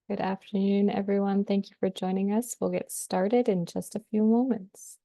Good afternoon, everyone. Thank you for joining us. We'll get started in just a few moments.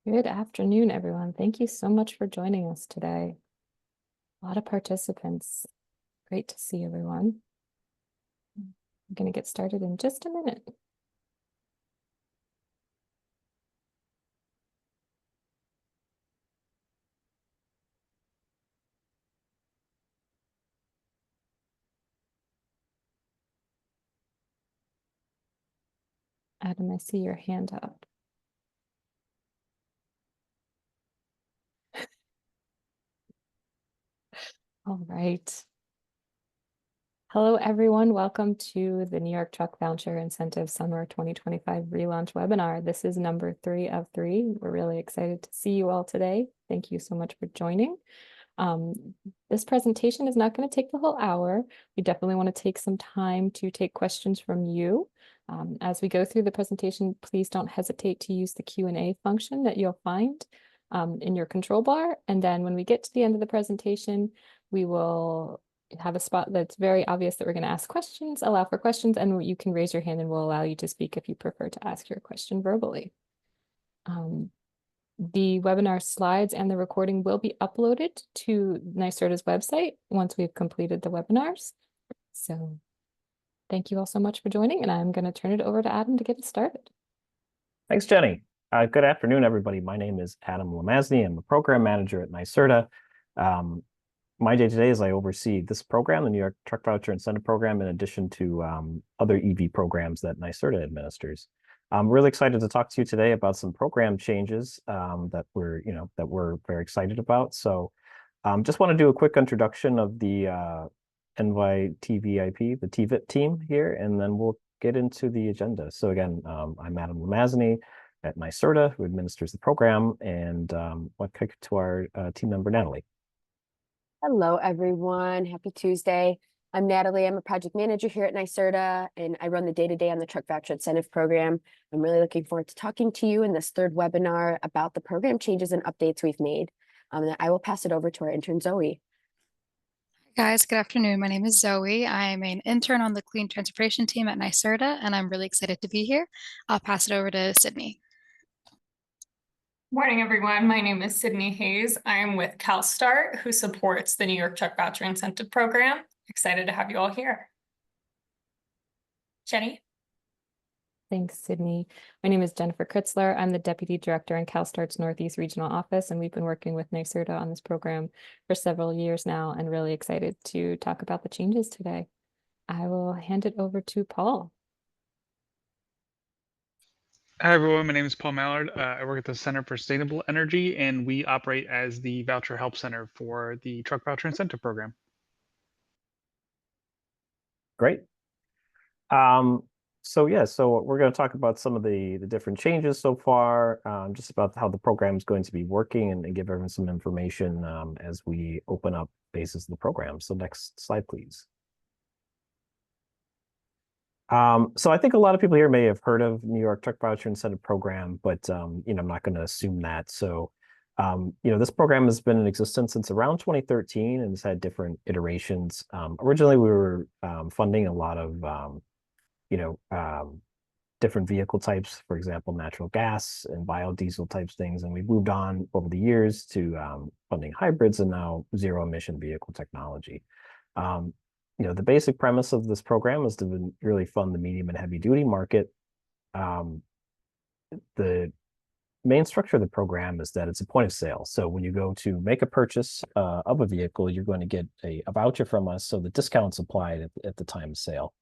Good afternoon, everyone. Thank you so much for joining us today. A lot of participants. Great to see everyone. I'm going to get started in just a minute. Adam, I see your hand up. All right. Hello, everyone. Welcome to the New York Truck Voucher Incentive Summer 2025 Relaunch webinar. This is number 3 of 3. We're really excited to see you all today. Thank you so much for joining. This presentation is not going to take the whole hour. We definitely want to take some time to take questions from you. As we go through the presentation, please don't hesitate to use the Q&A function that you'll find in your control bar. And then when we get to the end of the presentation, we will have a spot that's very obvious that we're going to ask questions, allow for questions, and you can raise your hand and we'll allow you to speak if you prefer to ask your question verbally. The webinar slides and the recording will be uploaded to NYSERDA's website once we've completed the webinars. So thank you all so much for joining, and I'm going to turn it over to Adam to get us started. Thanks, Jenny. Good afternoon, everybody. My name is Adam Lamazny. I'm a program manager at NYSERDA. My day-to-day is I oversee this program, the New York Truck Voucher Incentive Program, in addition to other EV programs that NYSERDA administers. I'm really excited to talk to you today about some program changes that we're very excited about. So just want to do a quick introduction of the NYTVIP, the TVIP team here, and then we'll get into the agenda. So again, I'm Adam Lamazny at NYSERDA, who administers the program, and let's kick to our team member, Natalie. Hello, everyone. Happy Tuesday. I'm Natalie. I'm a project manager here at NYSERDA, and I run the day-to-day on the Truck Voucher Incentive Program. I'm really looking forward to talking to you in this third webinar about the program changes and updates we've made. I will pass it over to our intern, Zoe. Guys, good afternoon. My name is Zoe. I'm an intern on the Clean Transportation team at NYSERDA, and I'm really excited to be here. I'll pass it over to Sydney. Morning, everyone. My name is Sydney Hayes. I'm with CalSTART, who supports the New York Truck Voucher Incentive Program. Excited to have you all here. Jenny? Thanks, Sydney. My name is Jennifer Kritzler. I'm the Deputy Director in CalSTART's Northeast Regional Office, and we've been working with NYSERDA on this program for several years now, and really excited to talk about the changes today. I will hand it over to Paul. Hi, everyone. My name is Paul Mallard. I work at the Center for Sustainable Energy, and we operate as the Voucher Help Center for the Truck Voucher Incentive Program. Great. So we're going to talk about some of the different changes so far, just about how the program is going to be working, and give everyone some information as we open up phases of the program. So next slide, please. So I think a lot of people here may have heard of New York Truck Voucher Incentive Program, but I'm not going to assume that. So this program has been in existence since around 2013 and has had different iterations. Originally, we were funding a lot of different vehicle types, for example, natural gas and biodiesel types things, and we've moved on over the years to funding hybrids and now zero emission vehicle technology. The basic premise of this program is to really fund the medium and heavy duty market. The main structure of the program is that it's a point of sale. So when you go to make a purchase of a vehicle, you're going to get a voucher from us. So the discount's applied at the time of sale,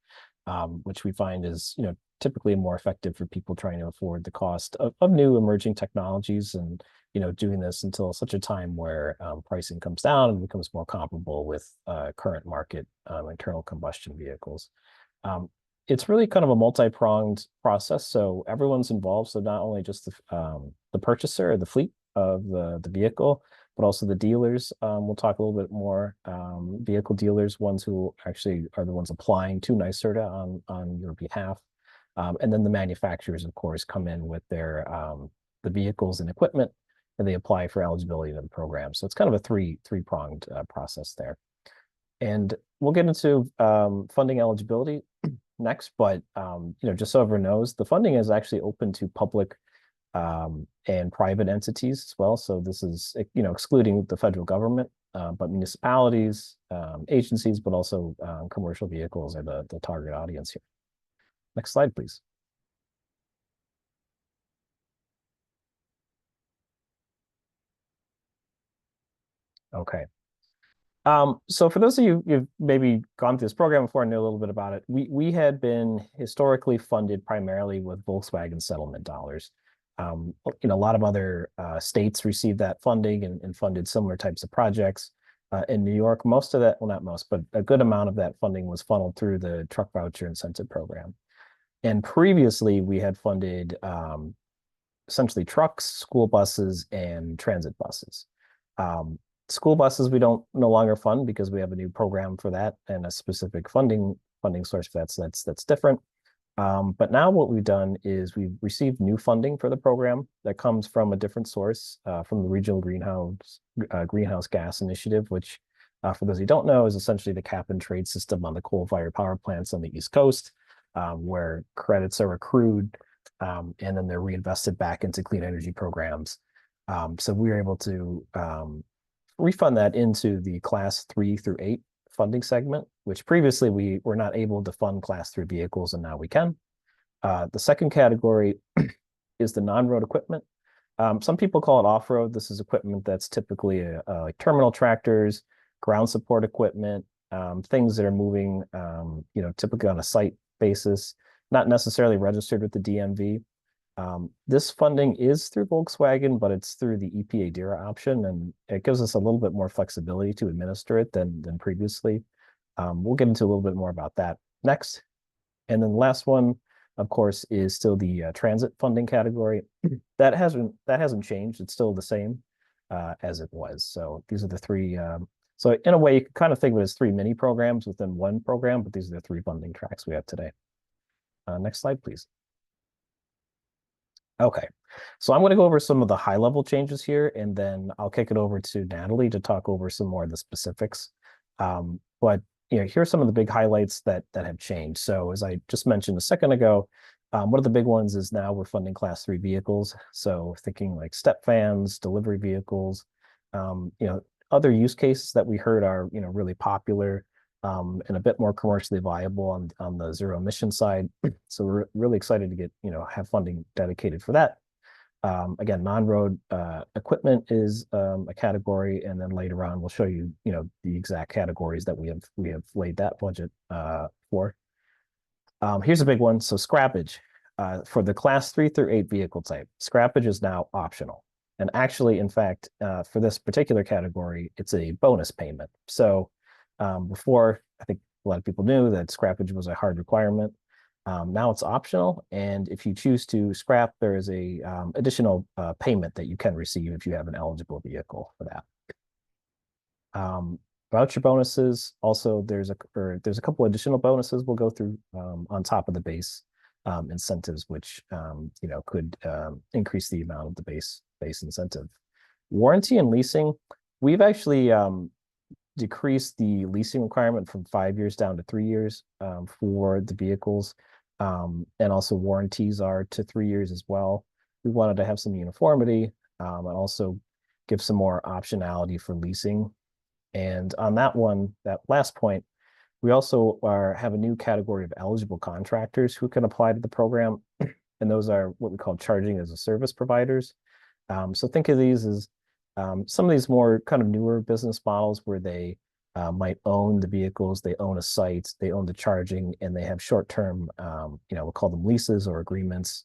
which we find is, typically more effective for people trying to afford the cost of new emerging technologies, and, doing this until such a time where pricing comes down and becomes more comparable with current market internal combustion vehicles. It's really kind of a multi-pronged process. So everyone's involved. So not only just the purchaser or the fleet of the vehicle, but also the dealers. We'll talk a little bit more. Vehicle dealers, ones who actually are the ones applying to NYSERDA on your behalf. And then the manufacturers, of course, come in with their the vehicles and equipment, and they apply for eligibility to the program. So it's kind of a three-pronged process there. And we'll get into funding eligibility next, but just so everyone knows, the funding is actually open to public and private entities as well. So this is excluding the federal government, but municipalities, agencies, but also commercial vehicles are the target audience here. Next slide, please. Okay. So for those of you who've maybe gone through this program before and know a little bit about it, we had been historically funded primarily with Volkswagen settlement dollars. A lot of other states received that funding and funded similar types of projects. In New York, most of that, well, not most, but a good amount of that funding was funneled through the truck voucher incentive program. And previously, we had funded essentially trucks, school buses, and transit buses. School buses we don't no longer fund because we have a new program for that and a specific funding source for that. So that's different. But now what we've done is we've received new funding for the program that comes from a different source, from the Regional Greenhouse Gas Initiative, which, for those who don't know, is essentially the cap and trade system on the coal-fired power plants on the East Coast, where credits are accrued and then they're reinvested back into clean energy programs. So we were able to refund that into the class 3 through 8 funding segment, which previously we were not able to fund class 3 vehicles, and now we can. The second category is the non-road equipment. Some people call it off-road. This is equipment that's typically like terminal tractors, ground support equipment, things that are moving, typically on a site basis, not necessarily registered with the DMV. This funding is through Volkswagen, but it's through the EPA DERA option, and it gives us a little bit more flexibility to administer it than previously. We'll get into a little bit more about that next. And then the last one, of course, is still the transit funding category. That hasn't changed. It's still the same as it was. So these are the three. So in a way, you can kind of think of it as 3 mini programs within one program, but these are the 3 funding tracks we have today. Next slide, please. Okay, so I'm going to go over some of the high-level changes here, and then I'll kick it over to Natalie to talk over some more of the specifics. But here are some of the big highlights that have changed. So as I just mentioned a second ago, one of the big ones is now we're funding class 3 vehicles. So thinking like step vans, delivery vehicles, other use cases that we heard are really popular and a bit more commercially viable on the zero emission side. So we're really excited to get have funding dedicated for that. Again, non-road equipment is a category, and then later on we'll show you the exact categories that we have laid that budget for. Here's a big one. So scrappage for the class 3 through 8 vehicle type, scrappage is now optional. And actually, in fact, for this particular category, it's a bonus payment. So before, I think a lot of people knew that scrappage was a hard requirement. Now it's optional, and if you choose to scrap, there is a additional payment that you can receive if you have an eligible vehicle for that. Voucher bonuses, also there's a couple additional bonuses we'll go through on top of the base incentives, which could increase the amount of the base incentive. Warranty and leasing, we've actually decreased the leasing requirement from 5 years down to 3 years for the vehicles, and also warranties are to 3 years as well. We wanted to have some uniformity and also give some more optionality for leasing. And on that one, that last point, we also have a new category of eligible contractors who can apply to the program, and those are what we call charging as a service providers. So think of these as some of these more kind of newer business models where they might own the vehicles, they own a site, they own the charging, and they have short-term, we'll call them leases or agreements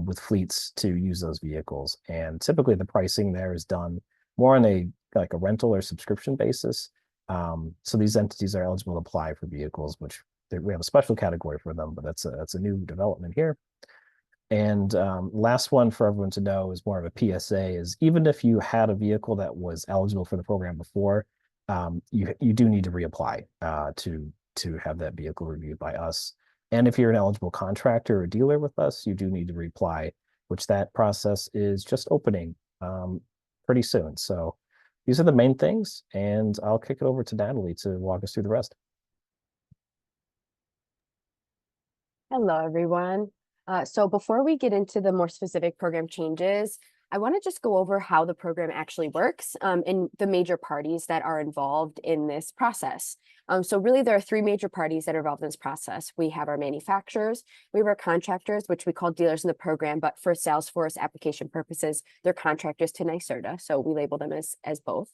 with fleets to use those vehicles. And typically the pricing there is done more on a like a rental or subscription basis. So these entities are eligible to apply for vehicles, which we have a special category for them, but that's a new development here. And last one for everyone to know is more of a PSA is even if you had a vehicle that was eligible for the program before, you do need to reapply to have that vehicle reviewed by us. And if you're an eligible contractor or dealer with us, you do need to reapply, which that process is just opening pretty soon. So these are the main things, and I'll kick it over to Natalie to walk us through the rest. Hello, everyone. So before we get into the more specific program changes, I want to just go over how the program actually works and the major parties that are involved in this process. So really, there are three major parties that are involved in this process. We have our manufacturers, we have our contractors, which we call dealers in the program, but for Salesforce application purposes, they're contractors to NYSERDA, so we label them as both.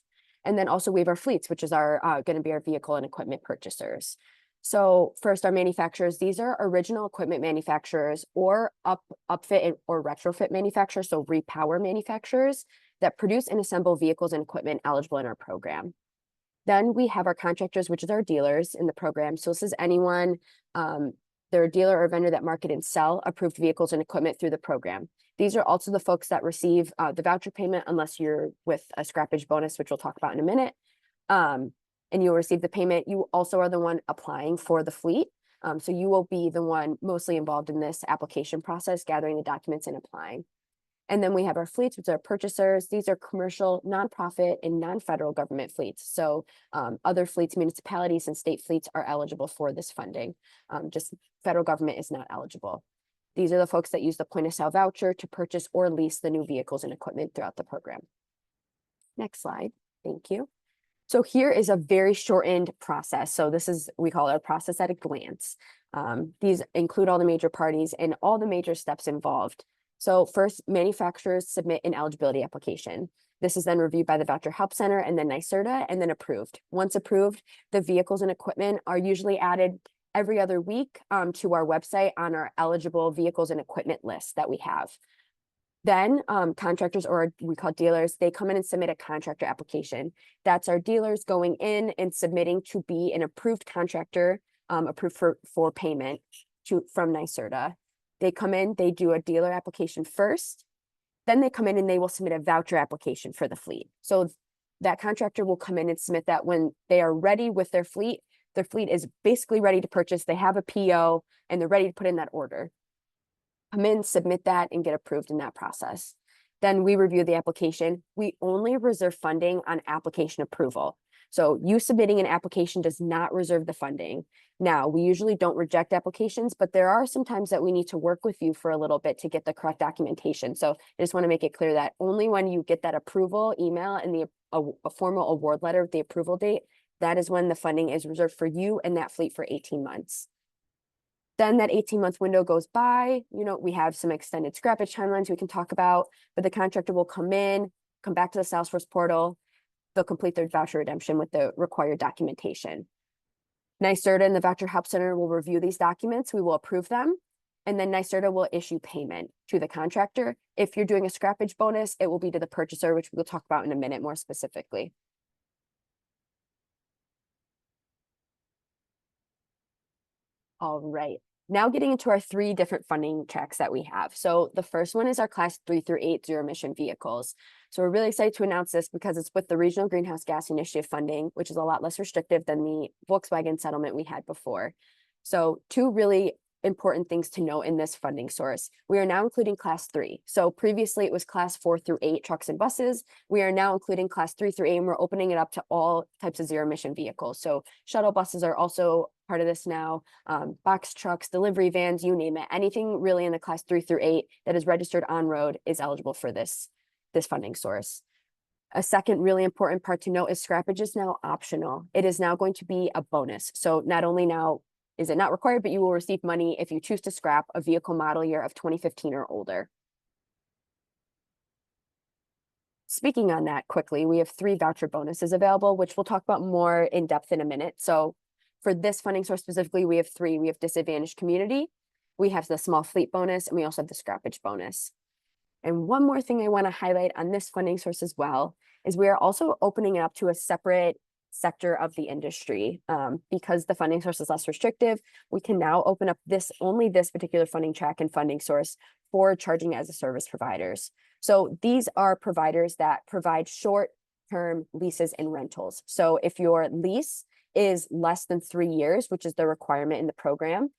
And then also we have our fleets, which is our going to be our vehicle and equipment purchasers. So first, our manufacturers, these are original equipment manufacturers or upfit or retrofit manufacturers, so repower manufacturers that produce and assemble vehicles and equipment eligible in our program. Then we have our contractors, which is our dealers in the program. So this is anyone, they're a dealer or vendor that market and sell approved vehicles and equipment through the program. These are also the folks that receive the voucher payment unless you're with a scrappage bonus, which we'll talk about in a minute. And you'll receive the payment. You also are the one applying for the fleet. So you will be the one mostly involved in this application process, gathering the documents and applying. And then we have our fleets, which are purchasers. These are commercial, nonprofit, and non-federal government fleets. So other fleets, municipalities, and state fleets are eligible for this funding. Just federal government is not eligible. These are the folks that use the point of sale voucher to purchase or lease the new vehicles and equipment throughout the program. Next slide. Thank you. So here is a very shortened process. So this is, we call it a process at a glance. These include all the major parties and all the major steps involved. So first, manufacturers submit an eligibility application. This is then reviewed by the Voucher Help Center and then NYSERDA and then approved. Once approved, the vehicles and equipment are usually added every other week to our website on our eligible vehicles and equipment list that we have. Then contractors, or we call dealers, they come in and submit a contractor application. That's our dealers going in and submitting to be an approved contractor, approved for payment from NYSERDA. They come in, they do a dealer application first, then they come in and they will submit a voucher application for the fleet. So that contractor will come in and submit that when they are ready with their fleet is basically ready to purchase, they have a PO, and they're ready to put in that order. Come in, submit that, and get approved in that process. Then we review the application. We only reserve funding on application approval. So you submitting an application does not reserve the funding. Now, we usually don't reject applications, but there are some times that we need to work with you for a little bit to get the correct documentation. So I just want to make it clear that only when you get that approval email and a formal award letter with the approval date, that is when the funding is reserved for you and that fleet for 18 months. Then that 18-month window goes by, we have some extended scrappage timelines we can talk about, but the contractor will come back to the Salesforce portal, they'll complete their voucher redemption with the required documentation. NYSERDA and the Voucher Help Center will review these documents, we will approve them, and then NYSERDA will issue payment to the contractor. If you're doing a scrappage bonus, it will be to the purchaser, which we'll talk about in a minute more specifically. All right. Now getting into our three different funding tracks that we have. So the first one is our class 3 through 8 zero emission vehicles. So we're really excited to announce this because it's with the Regional Greenhouse Gas Initiative funding, which is a lot less restrictive than the Volkswagen settlement we had before. So two really important things to know in this funding source. We are now including class 3. So previously it was class 4 through 8 trucks and buses. We are now including class 3 through 8, and we're opening it up to all types of zero emission vehicles. So shuttle buses are also part of this now, box trucks, delivery vans, you name it. Anything really in the class 3 through 8 that is registered on road is eligible for this funding source. A second really important part to note is scrappage is now optional. It is now going to be a bonus. So not only now is it not required, but you will receive money if you choose to scrap a vehicle model year of 2015 or older. speaking on that quickly, we have 3 voucher bonuses available, which we'll talk about more in depth in a minute. So for this funding source specifically, we have 3. We have disadvantaged community, we have the small fleet bonus, and we also have the scrappage bonus. And one more thing I want to highlight on this funding source as well is we are also opening it up to a separate sector of the industry. Because the funding source is less restrictive, we can now open up only this particular funding track and funding source for charging as a service providers. So these are providers that provide short-term leases and rentals. So if your lease is less than 3 years, which is the requirement in the program,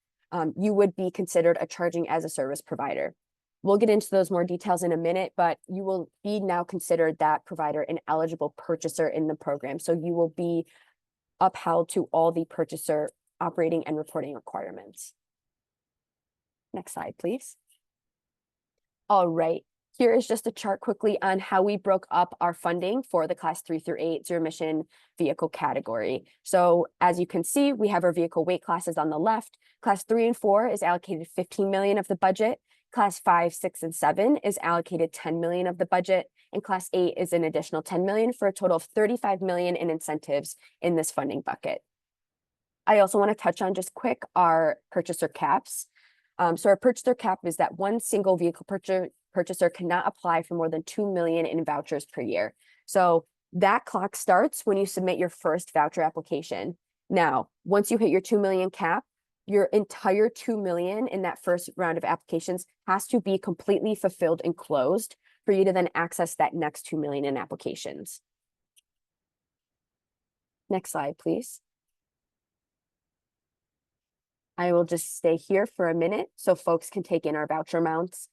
you would be considered a charging as a service provider. We'll get into those more details in a minute, but you will be now considered that provider an eligible purchaser in the program. So you will be upheld to all the purchaser operating and reporting requirements. Next slide, please. All right, here is just a chart quickly on how we broke up our funding for the class 3 through 8 zero emission vehicle category. So as you can see, we have our vehicle weight classes on the left. Class 3 and 4 is allocated 15 million of the budget. Class 5, 6, and 7 is allocated 10 million of the budget, and Class 8 is an additional 10 million for a total of 35 million in incentives in this funding bucket. I also want to touch on just quick our purchaser caps. So our purchaser cap is that one single vehicle purchaser cannot apply for more than 2 million in vouchers per year. So that clock starts when you submit your first voucher application. Now, once you hit your 2 million cap, your entire 2 million in that first round of applications has to be completely fulfilled and closed for you to then access that next 2 million in applications. Next slide, please. I will just stay here for a minute so folks can take in our voucher amounts.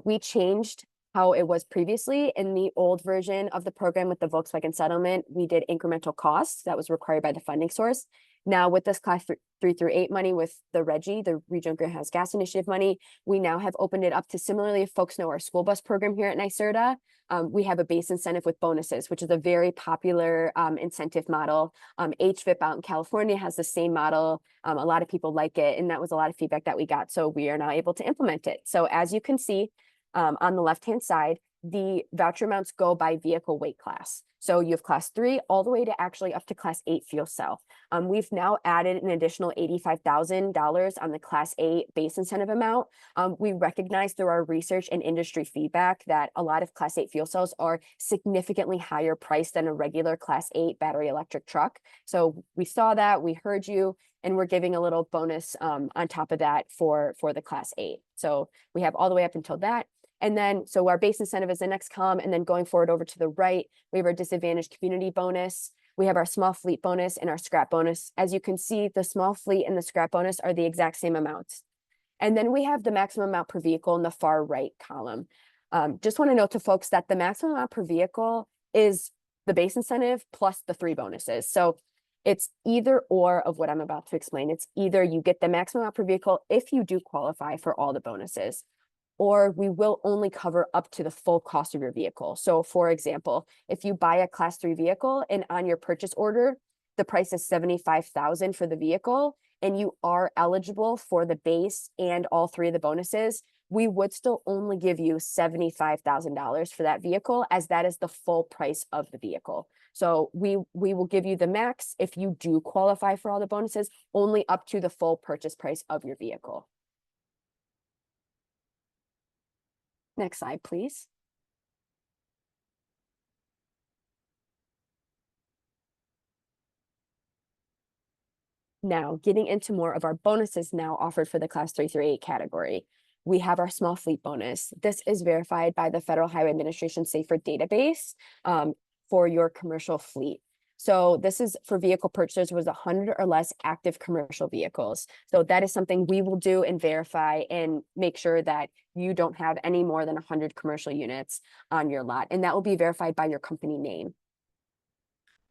We changed how it was previously. In the old version of the program with the Volkswagen settlement, we did incremental costs that was required by the funding source. Now with this class 3 through 8 money with the RGGI, the Regional Greenhouse Gas Initiative money, we now have opened it up to, similarly, if folks know our school bus program here at NYSERDA, we have a base incentive with bonuses, which is a very popular incentive model. HVIP out in California has the same model. A lot of people like it, and that was a lot of feedback that we got. So we are now able to implement it. So as you can see on the left-hand side, the voucher amounts go by vehicle weight class. So you have class 3 all the way to actually up to class 8 fuel cell. We've now added an additional $85,000 on the class 8 base incentive amount. We recognize through our research and industry feedback that a lot of class 8 fuel cells are significantly higher priced than a regular class 8 battery electric truck. So we saw that, we heard you, and we're giving a little bonus on top of that for the class 8. So we have all the way up until that. And then, so our base incentive is the next column, and then going forward over to the right, we have our disadvantaged community bonus. We have our small fleet bonus and our scrap bonus. As you can see, the small fleet and the scrap bonus are the exact same amounts. And then we have the maximum amount per vehicle in the far right column. Just want to note to folks that the maximum amount per vehicle is the base incentive plus the 3 bonuses. So it's either or of what I'm about to explain. It's either you get the maximum amount per vehicle if you do qualify for all the bonuses, or we will only cover up to the full cost of your vehicle. So for example, if you buy a class 3 vehicle and on your purchase order, the price is $75,000 for the vehicle, and you are eligible for the base and all 3 of the bonuses, we would still only give you $75,000 for that vehicle, as that is the full price of the vehicle. So we will give you the max if you do qualify for all the bonuses, only up to the full purchase price of your vehicle. Next slide, please. Now, getting into more of our bonuses now offered for the class 3 through 8 category. We have our small fleet bonus. This is verified by the Federal Highway Administration Safer database for your commercial fleet. So this is for vehicle purchasers with 100 or less active commercial vehicles. So that is something we will do and verify and make sure that you don't have any more than 100 commercial units on your lot. And that will be verified by your company name.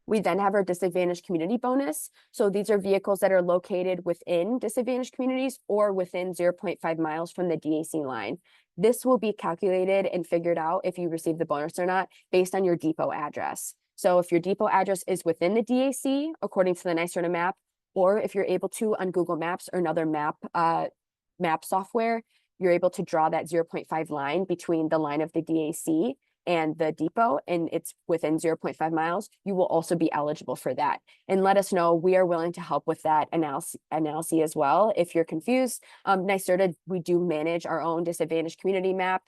We then have our disadvantaged community bonus. So these are vehicles that are located within disadvantaged communities or within 0.5 miles from the DAC line. This will be calculated and figured out if you receive the bonus or not based on your depot address. So if your depot address is within the DAC, according to the NYSERDA map, or if you're able to on Google Maps or another map software, you're able to draw that 0.5 line between the line of the DAC and the depot, and it's within 0.5 miles, you will also be eligible for that. And let us know. We are willing to help with that analysis as well. If you're confused, NYSERDA, we do manage our own disadvantaged community map.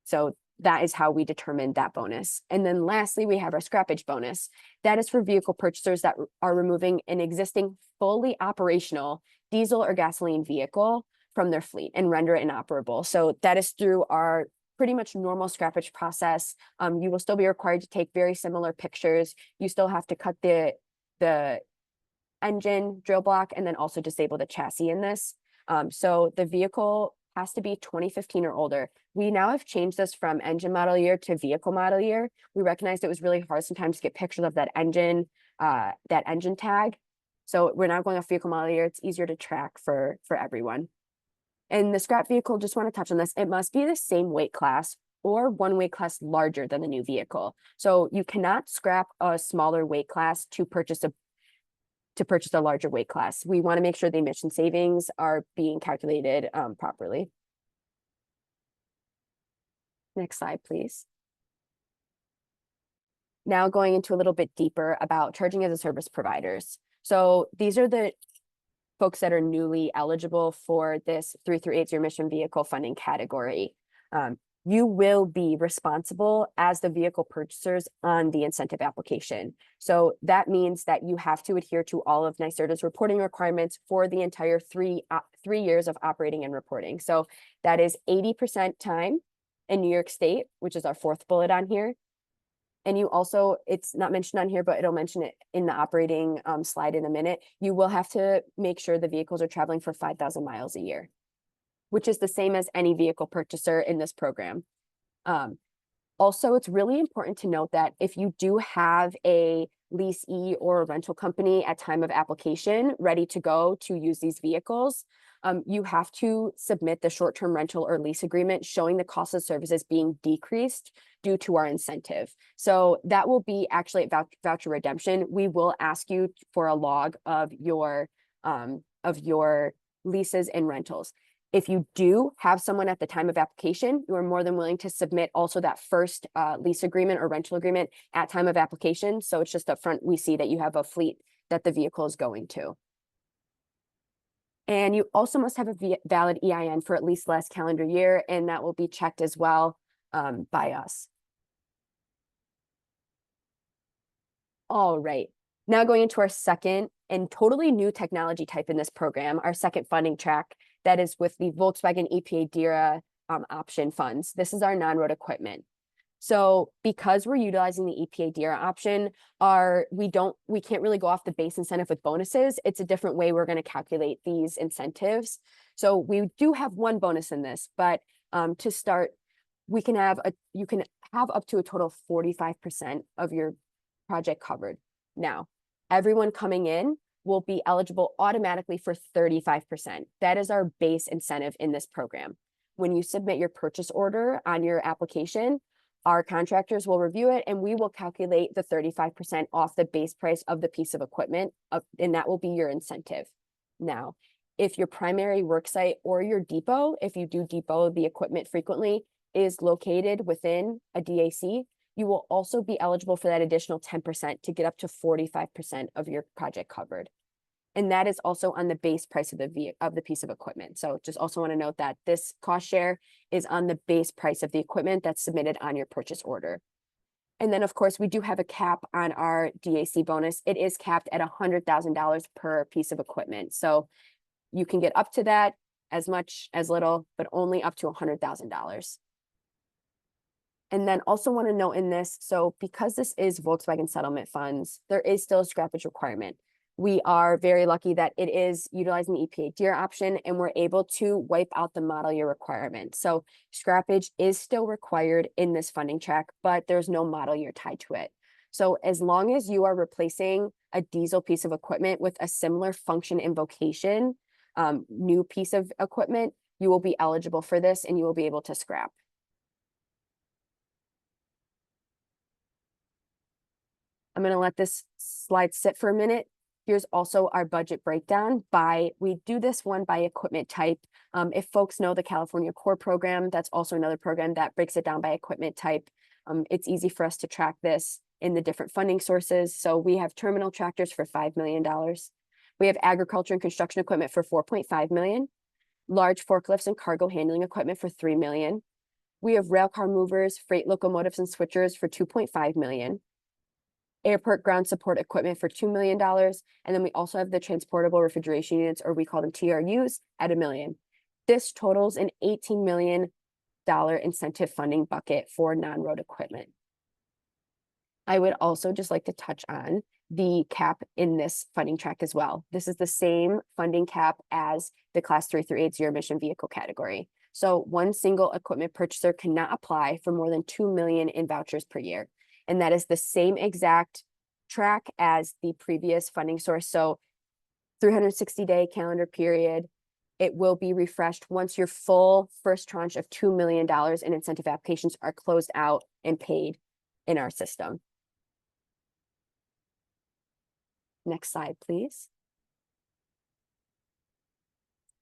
So that is how we determine that bonus. And then lastly, we have our scrappage bonus. That is for vehicle purchasers that are removing an existing fully operational diesel or gasoline vehicle from their fleet and render it inoperable. So that is through our pretty much normal scrappage process. You will still be required to take very similar pictures. You still have to cut the engine drill block and then also disable the chassis in this. So the vehicle has to be 2015 or older. We now have changed this from engine model year to vehicle model year. We recognized it was really hard sometimes to get pictures of that engine tag. So we're now going off vehicle model year. It's easier to track for everyone. And the scrap vehicle, just want to touch on this, it must be the same weight class or one weight class larger than the new vehicle. So you cannot scrap a smaller weight class to purchase a larger weight class. We want to make sure the emission savings are being calculated properly. Next slide, please. Now going into a little bit deeper about charging as a service providers. So these are the folks that are newly eligible for this 3 through 8 zero emission vehicle funding category. You will be responsible as the vehicle purchasers on the incentive application. So that means that you have to adhere to all of NYSERDA's reporting requirements for the entire three years of operating and reporting. So that is 80% time in New York State, which is our 4th bullet on here. And you also, it's not mentioned on here, but it'll mention it in the operating slide in a minute. You will have to make sure the vehicles are traveling for 5,000 miles a year, which is the same as any vehicle purchaser in this program. Also, it's really important to note that if you do have a leasee or a rental company at time of application ready to go to use these vehicles, you have to submit the short-term rental or lease agreement showing the cost of services being decreased due to our incentive. So that will be actually at voucher redemption. We will ask you for a log of your leases and rentals. If you do have someone at the time of application, you are more than willing to submit also that first lease agreement or rental agreement at time of application. So it's just up front, we see that you have a fleet that the vehicle is going to. And you also must have a valid EIN for at least last calendar year, and that will be checked as well by us. All right, now going into our second and totally new technology type in this program, our second funding track, that is with the Volkswagen EPA DERA option funds. This is our non-road equipment. So because we're utilizing the EPA DERA option, we can't really go off the base incentive with bonuses. It's a different way we're going to calculate these incentives. So we do have one bonus in this, but to start, you can have up to a total of 45% of your project covered. Now, everyone coming in will be eligible automatically for 35%. That is our base incentive in this program. When you submit your purchase order on your application, our contractors will review it and we will calculate the 35% off the base price of the piece of equipment, and that will be your incentive. Now, if your primary work site or your depot, if you do depot the equipment frequently, is located within a DAC, you will also be eligible for that additional 10% to get up to 45% of your project covered. And that is also on the base price of the piece of equipment. So just also want to note that this cost share is on the base price of the equipment that's submitted on your purchase order. And then of course, we do have a cap on our DAC bonus. It is capped at $100,000 per piece of equipment. So you can get up to that, as much, as little, but only up to $100,000. And then also want to note in this, so because this is Volkswagen settlement funds, there is still a scrappage requirement. We are very lucky that it is utilizing the EPA DERA option and we're able to wipe out the model year requirement. So scrappage is still required in this funding track, but there's no model year tied to it. So as long as you are replacing a diesel piece of equipment with a similar function and vocation, new piece of equipment, you will be eligible for this and you will be able to scrap. I'm going to let this slide sit for a minute Here's also our budget breakdown we do this one by equipment type. If folks know the California Core program, that's also another program that breaks it down by equipment type. It's easy for us to track this in the different funding sources. So we have terminal tractors for $5 million. We have agriculture and construction equipment for $4.5 million, large forklifts and cargo handling equipment for $3 million. We have rail car movers, freight locomotives and switchers for $2.5 million. Airport ground support equipment for $2 million. And then we also have the transportable refrigeration units, or we call them TRUs, at $1 million. This totals an $18 million incentive funding bucket for non-road equipment. I would also just like to touch on the cap in this funding track as well. This is the same funding cap as the class 3 through 8 zero emission vehicle category. So one single equipment purchaser cannot apply for more than 2 million in vouchers per year. And that is the same exact track as the previous funding source. So 360-day calendar period. It will be refreshed once your full first tranche of $2 million in incentive applications are closed out and paid in our system. Next slide, please.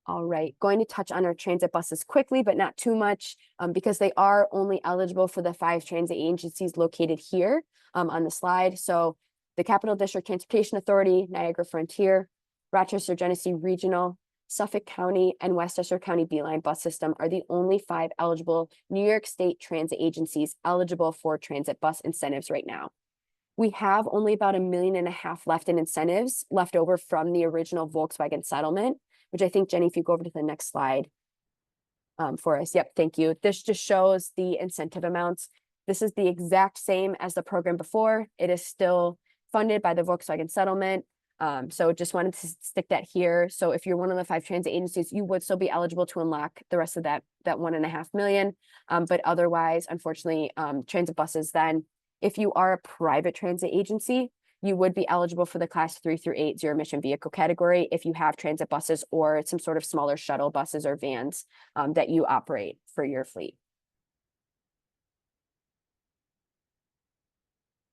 All right, going to touch on our transit buses quickly, but not too much, because they are only eligible for the 5 transit agencies located here on the slide. So the Capital District Transportation Authority, Niagara Frontier, Rochester Genesee Regional, Suffolk County, and Westchester County Beeline bus system are the only 5 eligible New York State transit agencies eligible for transit bus incentives right now. We have only about $1.5 million left in incentives left over from the original Volkswagen settlement, which I think, Jenny, if you go over to the next slide for us. Yep, thank you. This just shows the incentive amounts. This is the exact same as the program before. It is still funded by the Volkswagen settlement. So just wanted to stick that here. So if you're one of the 5 transit agencies, you would still be eligible to unlock the rest of that $1.5 million. But otherwise, unfortunately, transit buses then, if you are a private transit agency, you would be eligible for the class 3 through 8 zero emission vehicle category if you have transit buses or some sort of smaller shuttle buses or vans that you operate for your fleet.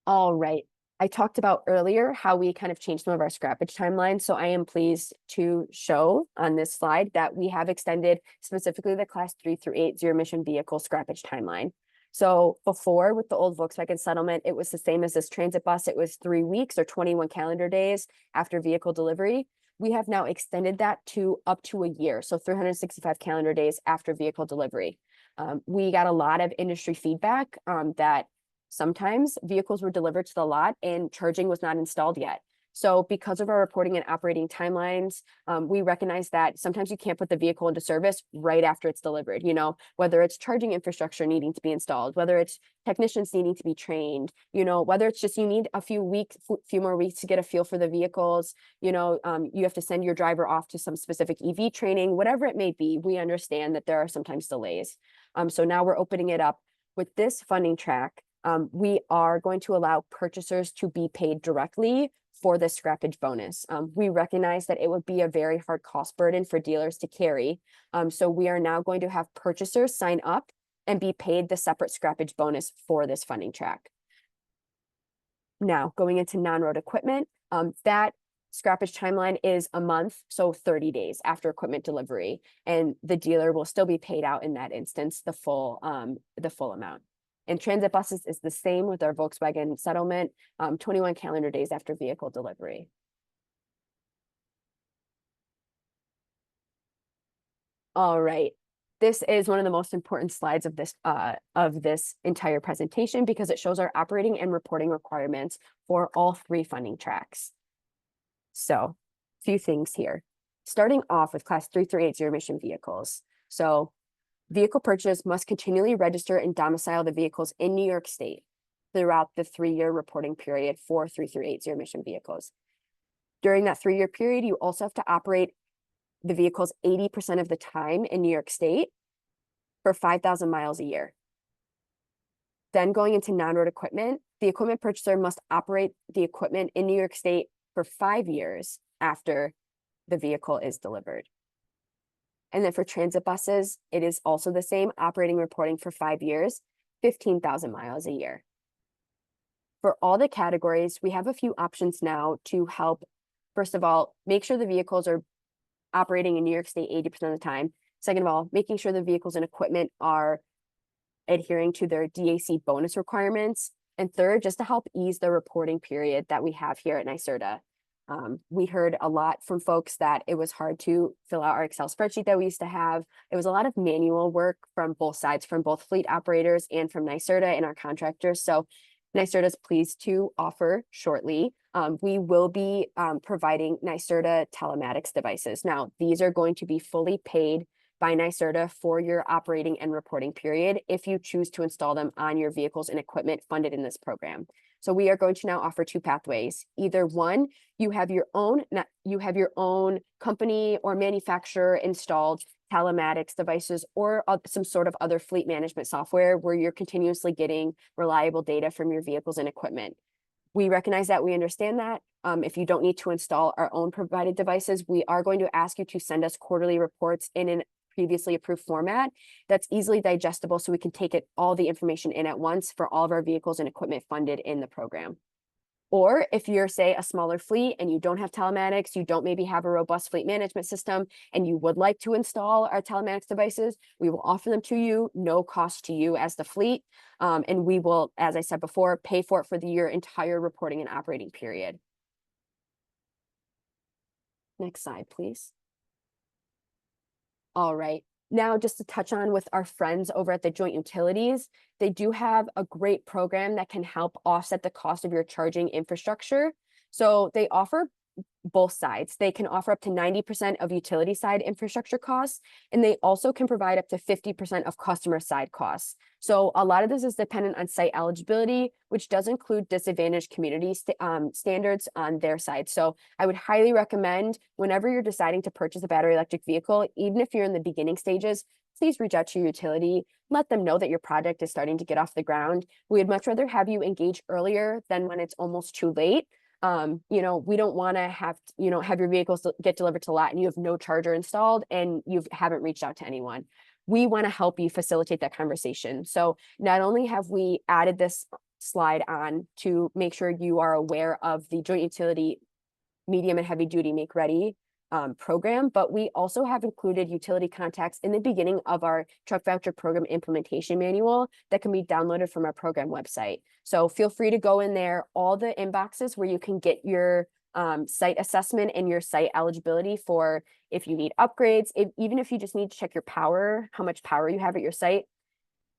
All right. I talked about earlier how we kind of changed some of our scrappage timelines. So I am pleased to show on this slide that we have extended specifically the class 3 through 8 zero emission vehicle scrappage timeline. So before, with the old Volkswagen settlement, it was the same as this transit bus. It was 3 weeks or 21 calendar days after vehicle delivery. We have now extended that to up to a year, so 365 calendar days after vehicle delivery. We got a lot of industry feedback that sometimes vehicles were delivered to the lot and charging was not installed yet. So because of our reporting and operating timelines, we recognize that sometimes you can't put the vehicle into service right after it's delivered, you know, whether it's charging infrastructure needing to be installed, whether it's technicians needing to be trained, you know, whether it's just you need a few more weeks to get a feel for the vehicles, you know, you have to send your driver off to some specific EV training, whatever it may be. We understand that there are sometimes delays. So now we're opening it up with this funding track. We are going to allow purchasers to be paid directly for the scrappage bonus. We recognize that it would be a very hard cost burden for dealers to carry. So we are now going to have purchasers sign up and be paid the separate scrappage bonus for this funding track. Now, going into non-road equipment, that scrappage timeline is a month, so 30 days after equipment delivery, and the dealer will still be paid out in that instance the full amount. And transit buses is the same with our Volkswagen settlement, 21 calendar days after vehicle delivery. All right, this is one of the most important slides of this entire presentation because it shows our operating and reporting requirements for all 3 funding tracks. So, a few things here. Starting off with class 3 through 8 zero emission vehicles. So, vehicle purchase must continually register and domicile the vehicles in New York State throughout the 3-year reporting period for 3 through 8 zero emission vehicles. During that 3-year period, you also have to operate the vehicles 80% of the time in New York State for 5,000 miles a year. Then going into non-road equipment, the equipment purchaser must operate the equipment in New York State for 5 years after the vehicle is delivered. And then for transit buses, it is also the same, operating reporting for 5 years, 15,000 miles a year. For all the categories, we have a few options now to help First of all, make sure the vehicles are operating in New York State 80% of the time. Second of all, making sure the vehicles and equipment are adhering to their DAC bonus requirements. And third, just to help ease the reporting period that we have here at NYSERDA. We heard a lot from folks that it was hard to fill out our Excel spreadsheet that we used to have. It was a lot of manual work from both sides, from both fleet operators and from NYSERDA and our contractors. So NYSERDA is pleased to offer shortly. We will be providing NYSERDA telematics devices. Now, these are going to be fully paid by NYSERDA for your operating and reporting period if you choose to install them on your vehicles and equipment funded in this program. So we are going to now offer two pathways. Either one, you have your own company or manufacturer installed telematics devices or some sort of other fleet management software where you're continuously getting reliable data from your vehicles and equipment. We recognize that, we understand that. If you don't need to install our own provided devices, we are going to ask you to send us quarterly reports in an previously approved format that's easily digestible so we can take all the information in at once for all of our vehicles and equipment funded in the program. Or if you're, say, a smaller fleet and you don't have telematics, you don't maybe have a robust fleet management system, and you would like to install our telematics devices, we will offer them to you, no cost to you as the fleet. And we will, as I said before, pay for it for your entire reporting and operating period. Next slide, please. All right. Now, just to touch on with our friends over at the Joint Utilities, they do have a great program that can help offset the cost of your charging infrastructure. So they offer both sides. They can offer up to 90% of utility side infrastructure costs, and they also can provide up to 50% of customer side costs. So a lot of this is dependent on site eligibility, which does include disadvantaged community standards on their side. So I would highly recommend whenever you're deciding to purchase a battery electric vehicle, even if you're in the beginning stages, please reach out to your utility. Let them know that your project is starting to get off the ground. We'd much rather have you engage earlier than when it's almost too late. We don't want to have your vehicles get delivered to lot and you have no charger installed and you haven't reached out to anyone. We want to help you facilitate that conversation. So not only have we added this slide on to make sure you are aware of the Joint Utility Medium and Heavy Duty Make Ready program, but we also have included utility contacts in the beginning of our truck voucher program implementation manual that can be downloaded from our program website. So feel free to go in there, all the inboxes where you can get your site assessment and your site eligibility for if you need upgrades, even if you just need to check your power, how much power you have at your site.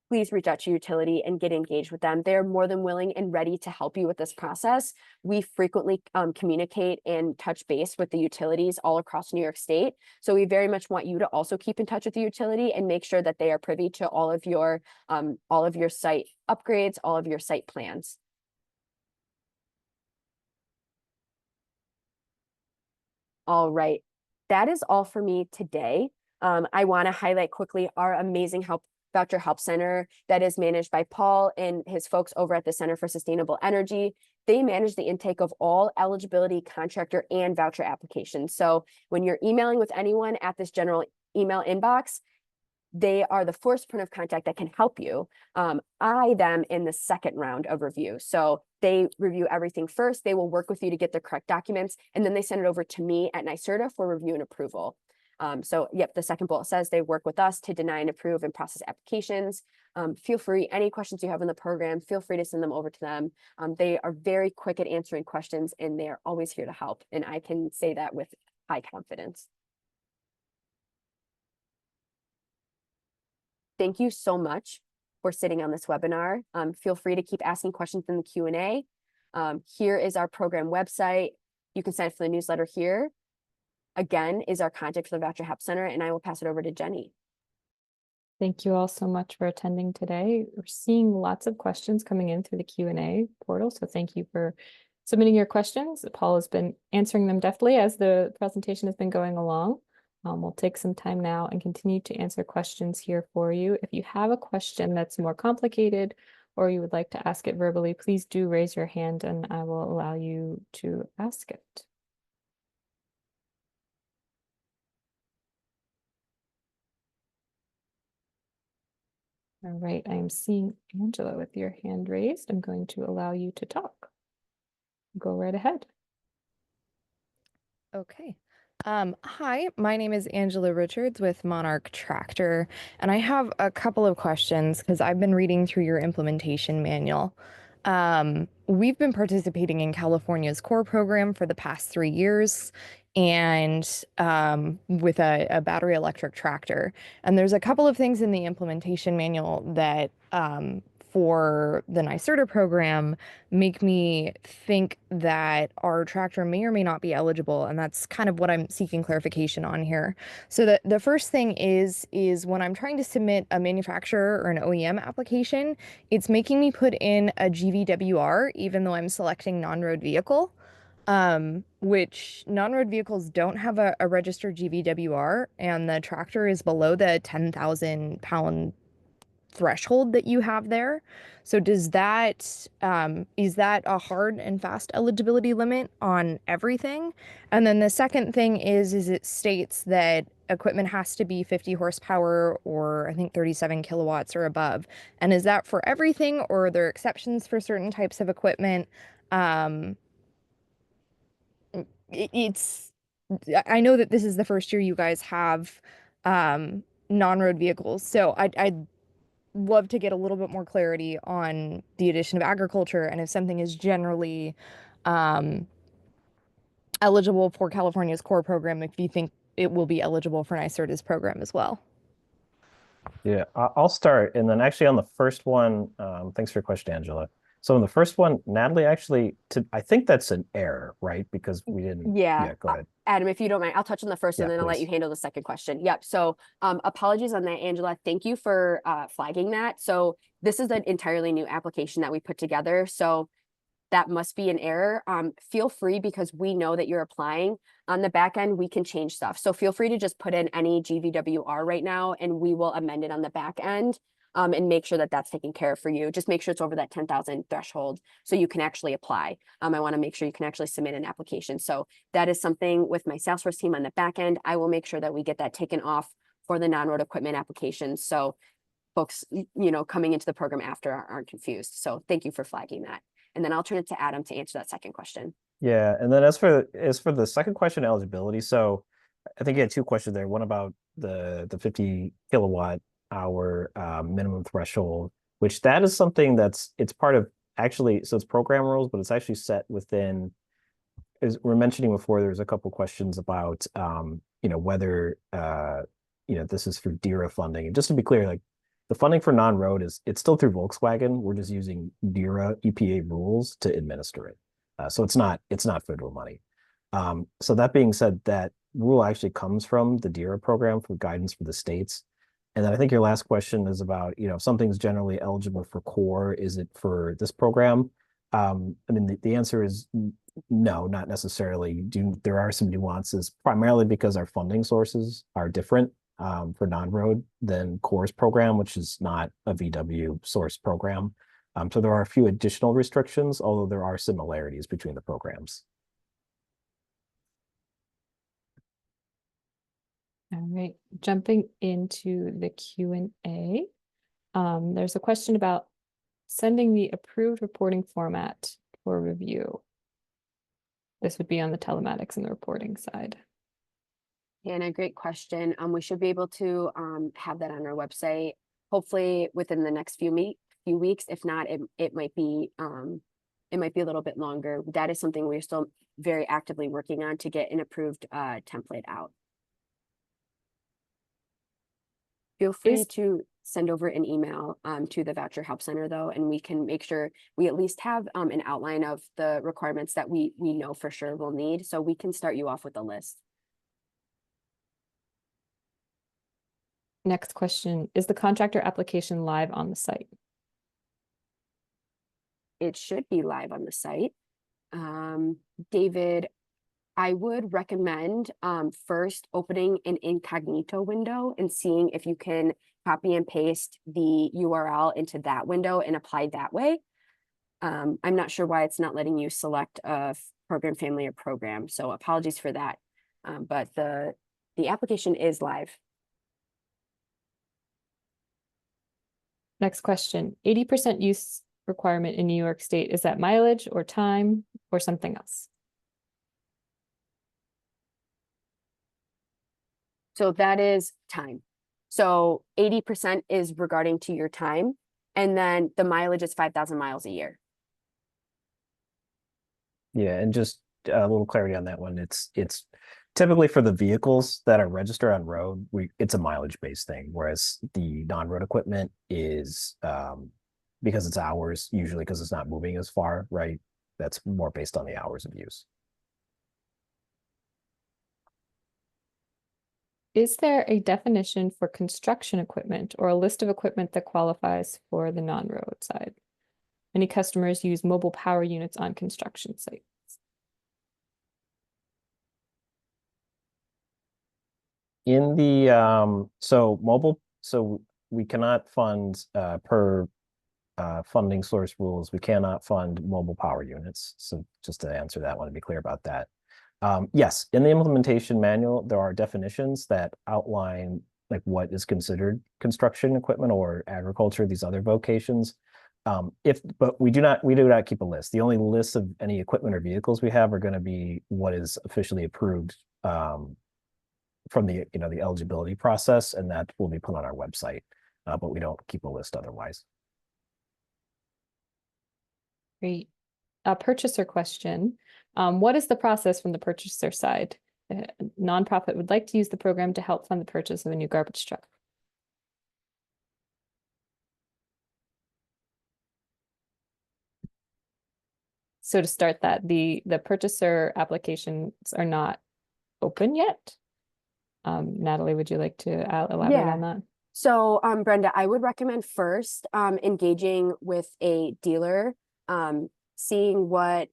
Please reach out to your utility and get engaged with them. They're more than willing and ready to help you with this process. We frequently communicate and touch base with the utilities all across New York State. So we very much want you to also keep in touch with the utility and make sure that they are privy to all of your site upgrades, all of your site plans. All right, that is all for me today. I want to highlight quickly our amazing Voucher Help Center that is managed by Paul and his folks over at the Center for Sustainable Energy. They manage the intake of all eligibility, contractor, and voucher applications. So when you're emailing with anyone at this general email inbox, they are the first point of contact that can help you. Them in the second round of review. So they review everything first. They will work with you to get the correct documents, and then they send it over to me at NYSERDA for review and approval. The second bullet says they work with us to deny and approve and process applications. Feel free, any questions you have in the program, feel free to send them over to them. They are very quick at answering questions and they are always here to help. And I can say that with high confidence. Thank you so much for sitting on this webinar. Feel free to keep asking questions in the Q&A. Here is our program website. You can sign up for the newsletter here. Again, is our contact for the Voucher Help Center, and I will pass it over to Jenny. Thank you all so much for attending today. We're seeing lots of questions coming in through the Q&A portal, so thank you for submitting your questions. Paul has been answering them deftly as the presentation has been going along. We'll take some time now and continue to answer questions here for you. If you have a question that's more complicated or you would like to ask it verbally, please do raise your hand and I will allow you to ask it. All right, I am seeing Angela with your hand raised. I'm going to allow you to talk. Go right ahead. Okay. Hi, my name is Angela Richards with Monarch Tractor, and I have a couple of questions because I've been reading through your implementation manual. We've been participating in California's core program for the past 3 years and with a battery electric tractor. And there's a couple of things in the implementation manual that for the NYSERDA program make me think that our tractor may or may not be eligible, and that's kind of what I'm seeking clarification on here. So the first thing is when I'm trying to submit a manufacturer or an OEM application, it's making me put in a GVWR even though I'm selecting non-road vehicle, which non-road vehicles don't have a registered GVWR, and the tractor is below the 10,000 pound threshold that you have there. So does that is that a hard and fast eligibility limit on everything? And then the second thing is it states that equipment has to be 50 horsepower or I think 37 kilowatts or above. And is that for everything, or are there exceptions for certain types of equipment? Um, it's I know that this is the first year you guys have non-road vehicles, so I'd love to get a little bit more clarity on the addition of agriculture and if something is generally um, eligible for California's core program, if you think it will be eligible for NYSERDA's program as well. Yeah, I'll start. And then actually on the first one, thanks for your question, Angela. So in the first one, Natalie, actually, I think that's an error, right? Because we didn't. Yeah. Go ahead. Adam, if you don't mind, I'll touch on the first Yeah, and then I'll let please. you handle the second question. Yep. So apologies on that, Angela. Thank you for flagging that. So this is an entirely new application that we put together. So that must be an error. Feel free, because we know that you're applying. On the back end, we can change stuff. So feel free to just put in any GVWR right now and we will amend it on the back end and make sure that that's taken care of for you. Just make sure it's over that 10,000 threshold so you can actually apply. I want to make sure you can actually submit an application. So that is something with my Salesforce team on the back end. I will make sure that we get that taken off for the non-road equipment applications. So folks, coming into the program after aren't confused. So thank you for flagging that. And then I'll turn it to Adam to answer that second question. Yeah, and then as for the second question, eligibility. So I think you had two questions there. One about the 50 kilowatt hour minimum threshold, which that is something it's part of actually. So it's program rules, but it's actually set within. As we're mentioning before, there's a couple questions about whether this is for DERA funding. And just to be clear, like the funding for non-road it's still through Volkswagen. We're just using DERA EPA rules to administer it. So it's not federal money. So that being said, that rule actually comes from the DERA program for guidance for the states. And then I think your last question is about, if something's generally eligible for core, is it for this program? I mean, the answer is no, not necessarily. There are some nuances, primarily because our funding sources are different for non-road than CORE's program, which is not a VW source program. So there are a few additional restrictions, although there are similarities between the programs. All right, jumping into the Q&A. There's a question about sending the approved reporting format for review. This would be on the telematics and the reporting side. And a great question. We should be able to have that on our website, hopefully within the next few weeks. If not, it might be a little bit longer. That is something we're still very actively working on to get an approved template out. Feel free to send over an email to the Voucher Help Center, though, and we can make sure we at least have an outline of the requirements that we know for sure we'll need, so we can start you off with a list. Next question, is the contractor application live on the site? It should be live on the site. David, I would recommend first opening an incognito window and seeing if you can copy and paste the URL into that window and apply that way. I'm not sure why it's not letting you select a program family or program, so apologies for that. But the application is live. Next question, 80% use requirement in New York State, is that mileage or time or something else? So that is time. So 80% is regarding to your time, and then the mileage is 5,000 miles a year. Yeah, and just a little clarity on that one. It's typically for the vehicles that are registered on road, it's a mileage based thing, whereas the non-road equipment is because it's hours, usually because it's not moving as far, right? That's more based on the hours of use. Is there a definition for construction equipment or a list of equipment that qualifies for the non-road side? Many customers use mobile power units on construction sites. In the so we cannot fund per funding source rules, we cannot fund mobile power units. So just to answer that, I want to be clear about that. Yes, in the implementation manual, there are definitions that outline like what is considered construction equipment or agriculture, these other vocations. But we do not keep a list. The only list of any equipment or vehicles we have are going to be what is officially approved from the the eligibility process, and that will be put on our website. But we don't keep a list otherwise. Great. A purchaser question. What is the process from the purchaser side? A nonprofit would like to use the program to help fund the purchase of a new garbage truck. So to start that, the purchaser applications are not open yet. Natalie, would you like to elaborate on that? So, Brenda, I would recommend first engaging with a dealer, seeing what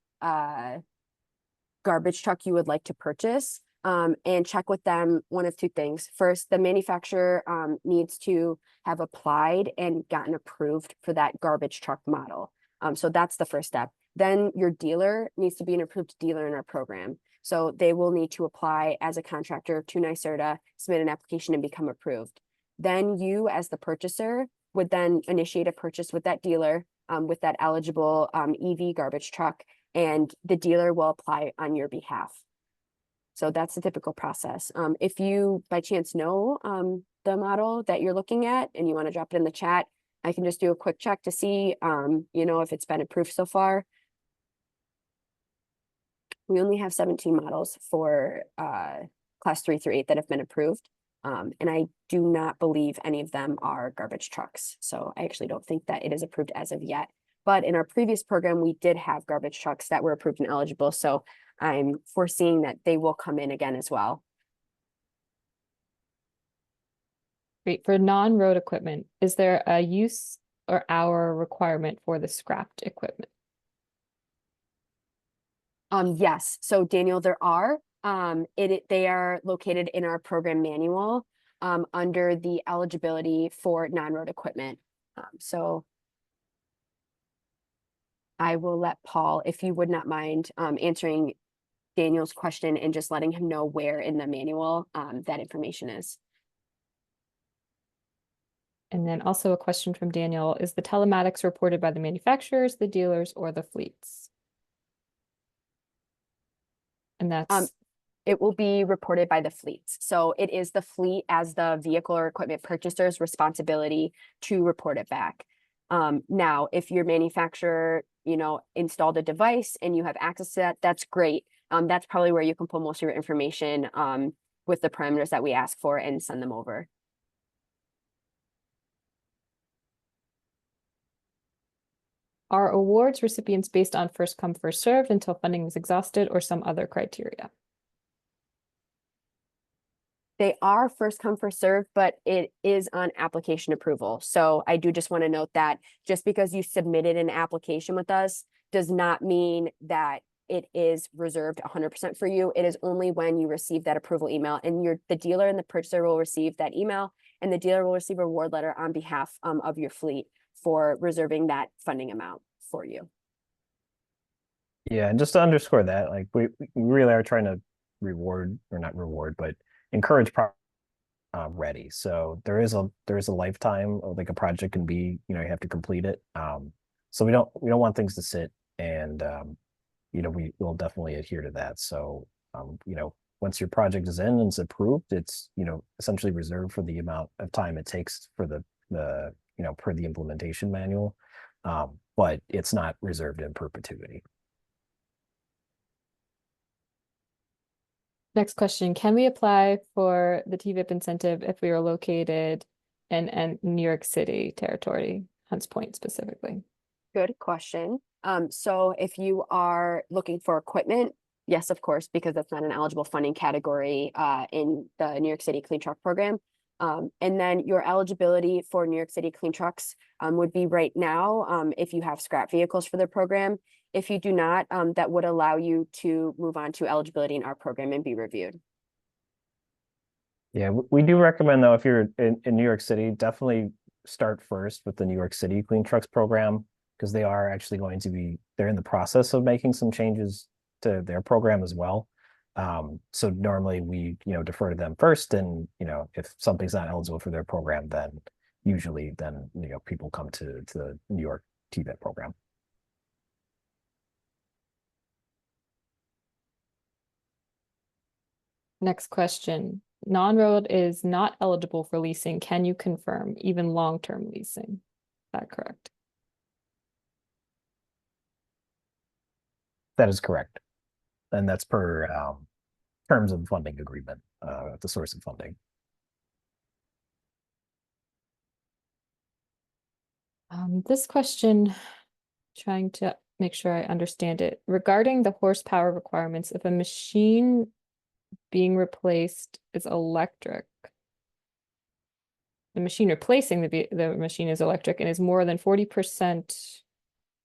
garbage truck you would like to purchase, and check with them one of two things. First, the manufacturer needs to have applied and gotten approved for that garbage truck model. So that's the first step. Then your dealer needs to be an approved dealer in our program. So they will need to apply as a contractor to NYSERDA, submit an application, and become approved. Then you, as the purchaser, would then initiate a purchase with that dealer, with that eligible EV garbage truck, and the dealer will apply on your behalf. So that's the typical process. If you by chance know the model that you're looking at and you want to drop it in the chat, I can just do a quick check to see if it's been approved so far. We only have 17 models for class 3 through 8 that have been approved. And I do not believe any of them are garbage trucks. So I actually don't think that it is approved as of yet. But in our previous program, we did have garbage trucks that were approved and eligible. So I'm foreseeing that they will come in again as well. Great. For non-road equipment, is there a use or hour requirement for the scrapped equipment? Yes. So Daniel, there are. They are located in our program manual under the eligibility for non-road equipment. So I will let Paul, if you would not mind, answering Daniel's question and just letting him know where in the manual that information is. And then also a question from Daniel, is the telematics reported by the manufacturers, the dealers, or the fleets? And that's it will be reported by the fleets. So it is the fleet as the vehicle or equipment purchaser's responsibility to report it back. Now, if your manufacturer, installed a device and you have access to that, that's great. That's probably where you can pull most of your information with the parameters that we ask for and send them over. Are awards recipients based on first come, first served until funding is exhausted, or some other criteria? They are first come, first served, but it is on application approval. So I do just want to note that just because you submitted an application with us does not mean that it is reserved 100% for you. It is only when you receive that approval email, and the dealer and the purchaser will receive that email, and the dealer will receive a reward letter on behalf of your fleet for reserving that funding amount for you. Yeah, and just to underscore that, like we really are trying to reward, or not reward, but encourage ready. So there is a lifetime of like a project can be, you have to complete it. So we don't want things to sit, and we will definitely adhere to that. So once your project is in and it's approved, it's, essentially reserved for the amount of time it takes for the per the implementation manual. But it's not reserved in perpetuity. Next question, can we apply for the TVIP incentive if we are located in New York City territory, Hunts Point specifically? Good question. So if you are looking for equipment, yes, of course, because that's not an eligible funding category in the New York City Clean Truck Program. And then your eligibility for New York City Clean Trucks would be right now if you have scrap vehicles for the program. If you do not, that would allow you to move on to eligibility in our program and be reviewed. Yeah, we do recommend, though, if you're in New York City, definitely start first with the New York City Clean Trucks program, because they are actually they're in the process of making some changes to their program as well. So normally we, defer to them first, and, if something's not eligible for their program, then usually people come to the New York TVIP program. Next question. Non-road is not eligible for leasing. Can you confirm even long-term leasing? Is that correct? That is correct. And that's per terms of funding agreement, the source of funding. This question, trying to make sure I understand it. Regarding the horsepower requirements, if a machine being replaced is electric, the machine replacing the machine is electric and is more than 40%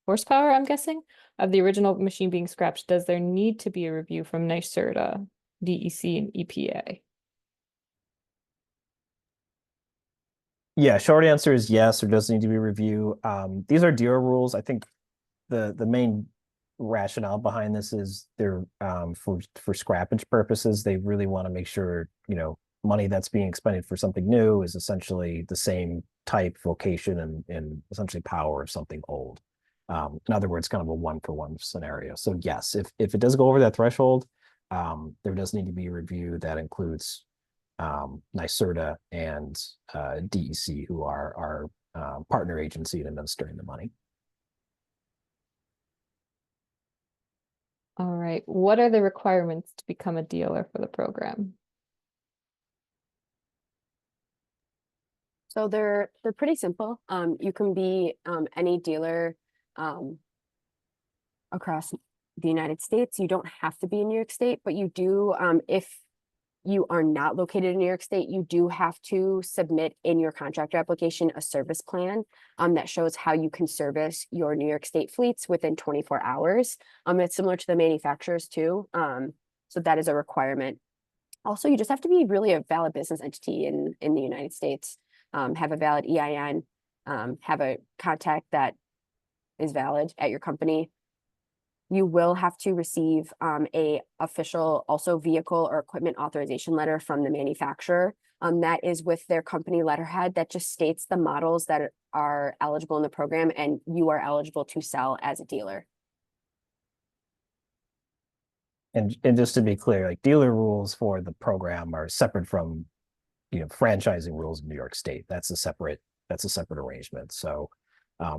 horsepower, I'm guessing, of the original machine being scrapped, does there need to be a review from NYSERDA, DEC, and EPA? Yeah, short answer is yes, there does need to be a review. These are dealer rules. I think the main rationale behind this is they're for scrappage purposes. They really want to make sure, money that's being expended for something new is essentially the same type, vocation, and essentially power of something old. In other words, kind of a one-for-one scenario. So yes, if it does go over that threshold, there does need to be a review that includes NYSERDA and DEC, who are our partner agency in administering the money. All right. What are the requirements to become a dealer for the program? So they're pretty simple. You can be any dealer across the United States. You don't have to be in New York State, but you do, if you are not located in New York State, you do have to submit in your contractor application a service plan that shows how you can service your New York State fleets within 24 hours. It's similar to the manufacturers too. So that is a requirement. Also, you just have to be really a valid business entity in the United States, have a valid EIN, have a contact that is valid at your company. You will have to receive a official also vehicle or equipment authorization letter from the manufacturer. That is with their company letterhead that just states the models that are eligible in the program and you are eligible to sell as a dealer. And just to be clear, like, dealer rules for the program are separate from, franchising rules in New York State. That's a separate arrangement. So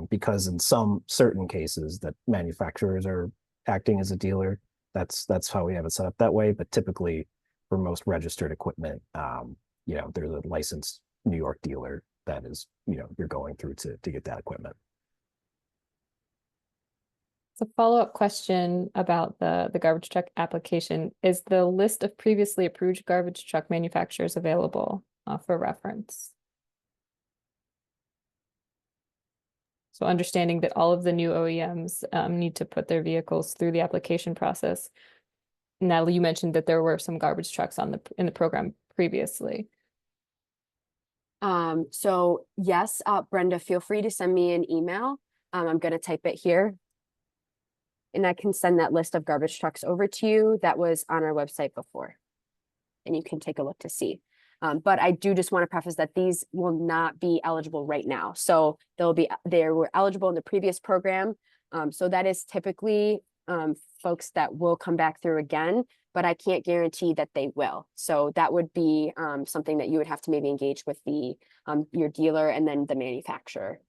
because in some certain cases that manufacturers are acting as a dealer, that's how we have it set up that way. But typically for most registered equipment, there's a licensed New York dealer that is, you're going through to get that equipment. So follow-up question about the garbage truck application. Is the list of previously approved garbage truck manufacturers available for reference? So understanding that all of the new OEMs need to put their vehicles through the application process. Natalie, you mentioned that there were some garbage trucks in the program previously. So yes, Brenda, feel free to send me an email. I'm going to type it here. And I can send that list of garbage trucks over to you that was on our website before. And you can take a look to see. But I do just want to preface that these will not be eligible right now. So they were eligible in the previous program. So that is typically folks that will come back through again. but I can't guarantee that they will. So that would be something that you would have to maybe engage with the your dealer and then the manufacturer.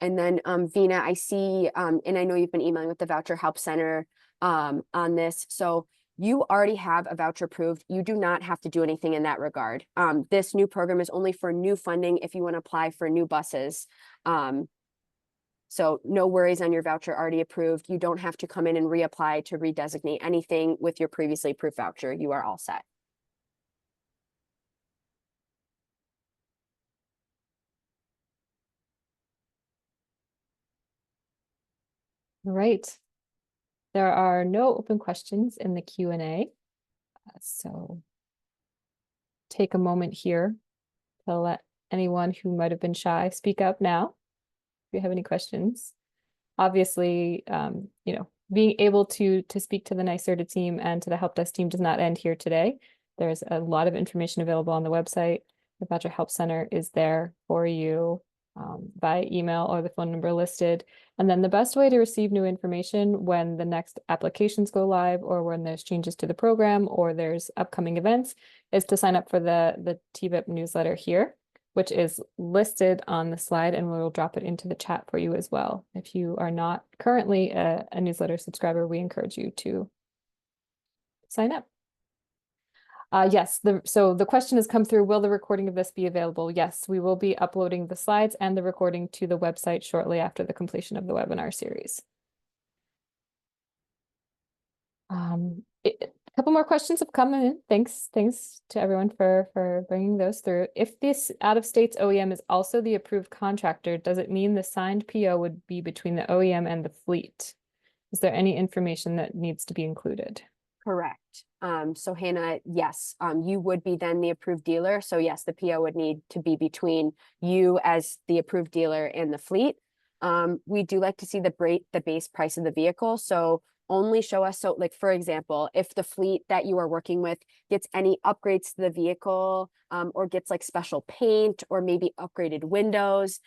And then Vina, I see, and I know you've been emailing with the Voucher Help Center on this. So you already have a voucher approved. You do not have to do anything in that regard. This new program is only for new funding if you want to apply for new buses. So no worries on your voucher already approved. You don't have to come in and reapply to redesignate anything with your previously approved voucher. You are all set. All right. There are no open questions in the Q&A. So take a moment here to let anyone who might have been shy speak up now. If you have any questions. Obviously, you know, being able to speak to the NYSERDA team and to the help desk team does not end here today. There's a lot of information available on the website. The Voucher Help Center is there for you by email or the phone number listed. And then the best way to receive new information when the next applications go live or when there's changes to the program or there's upcoming events is to sign up for the TVIP newsletter here, which is listed on the slide, and we'll drop it into the chat for you as well. If you are not currently a newsletter subscriber, we encourage you to sign up. Yes, so the question has come through, will the recording of this be available? Yes, we will be uploading the slides and the recording to the website shortly after the completion of the webinar series. A couple more questions have come in. Thanks to everyone for bringing those through. If this out-of-states OEM is also the approved contractor, does it mean the signed PO would be between the OEM and the fleet? Is there any information that needs to be included? Correct. So Hannah, yes, you would be then the approved dealer. So yes, the PO would need to be between you as the approved dealer and the fleet. We do like to see the base price of the vehicle. So only show us, so like, for example, if the fleet that you are working with gets any upgrades to the vehicle or gets like special paint or maybe upgraded windows,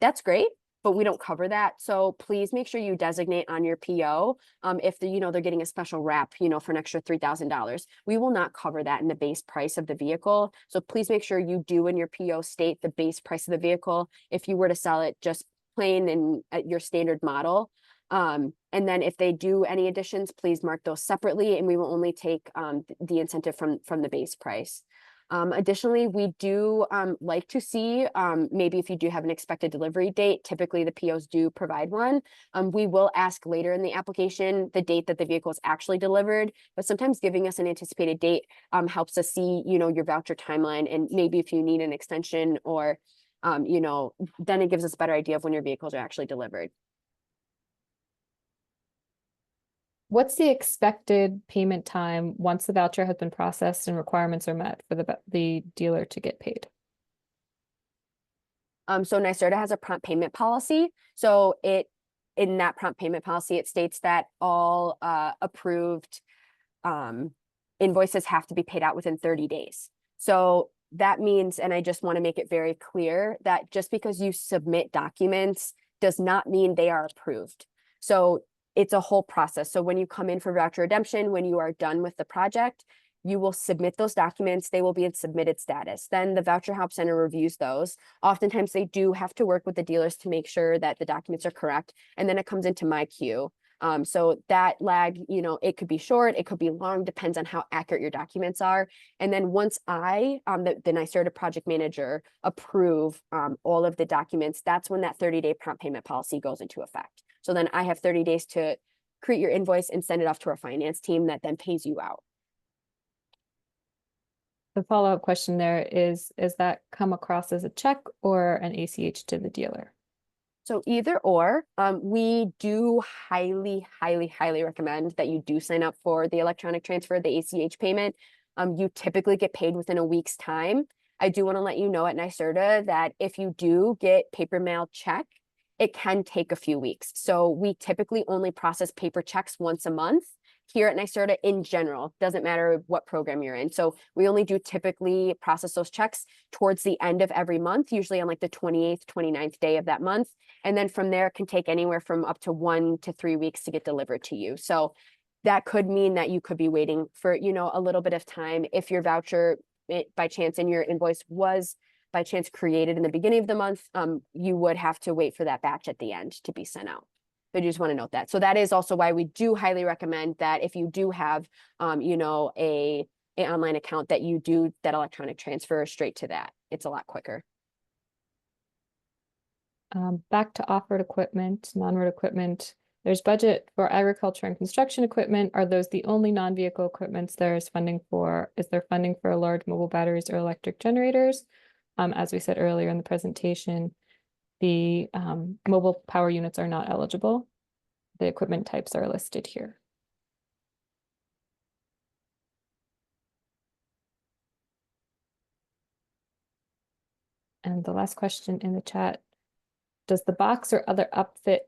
that's great, but we don't cover that. So please make sure you designate on your PO if they're getting a special wrap, for an extra $3,000. We will not cover that in the base price of the vehicle. So please make sure you do in your PO state the base price of the vehicle if you were to sell it just plain and at your standard model. And then if they do any additions, please mark those separately, and we will only take the incentive from the base price. Additionally, we do like to see maybe if you do have an expected delivery date, typically the POs do provide one. We will ask later in the application the date that the vehicle is actually delivered, but sometimes giving us an anticipated date helps us see, your voucher timeline, and maybe if you need an extension or, then it gives us a better idea of when your vehicles are actually delivered. What's the expected payment time once the voucher has been processed and requirements are met for the dealer to get paid? So NYSERDA has a prompt payment policy. So in that prompt payment policy, it states that all approved invoices have to be paid out within 30 days. So that means, and I just want to make it very clear, that just because you submit documents does not mean they are approved. So it's a whole process. So when you come in for voucher redemption, when you are done with the project, you will submit those documents. They will be in submitted status. Then the Voucher Help Center reviews those. Oftentimes they do have to work with the dealers to make sure that the documents are correct. And then it comes into my queue. So that lag, it could be short, it could be long, depends on how accurate your documents are. And then once I, the NYSERDA project manager, approve all of the documents, that's when that 30-day prompt payment policy goes into effect. So then I have 30 days to create your invoice and send it off to our finance team that then pays you out. The follow-up question there is that come across as a check or an ACH to the dealer? So either or, we do highly, highly, highly recommend that you do sign up for the electronic transfer, the ACH payment. You typically get paid within a week's time. I do want to let you know at NYSERDA that if you do get paper mail check, it can take a few weeks. So we typically only process paper checks once a month here at NYSERDA in general. Doesn't matter what program you're in. So we only do typically process those checks towards the end of every month, usually on like the 28th, 29th day of that month. And then from there, it can take anywhere from up to 1 to 3 weeks to get delivered to you. So that could mean that you could be waiting for, you know, a little bit of time. If your voucher by chance and your invoice was by chance created in the beginning of the month, you would have to wait for that batch at the end to be sent out. But you just want to note that. So that is also why we do highly recommend that if you do have, you know, an online account, that you do that electronic transfer straight to that. It's a lot quicker. Back to off-road equipment, non-road equipment. There's budget for agriculture and construction equipment. Are those the only non-vehicle equipments there is funding for? Is there funding for large mobile batteries or electric generators? As we said earlier in the presentation, the mobile power units are not eligible. The equipment types are listed here. And the last question in the chat, does the box or other upfit,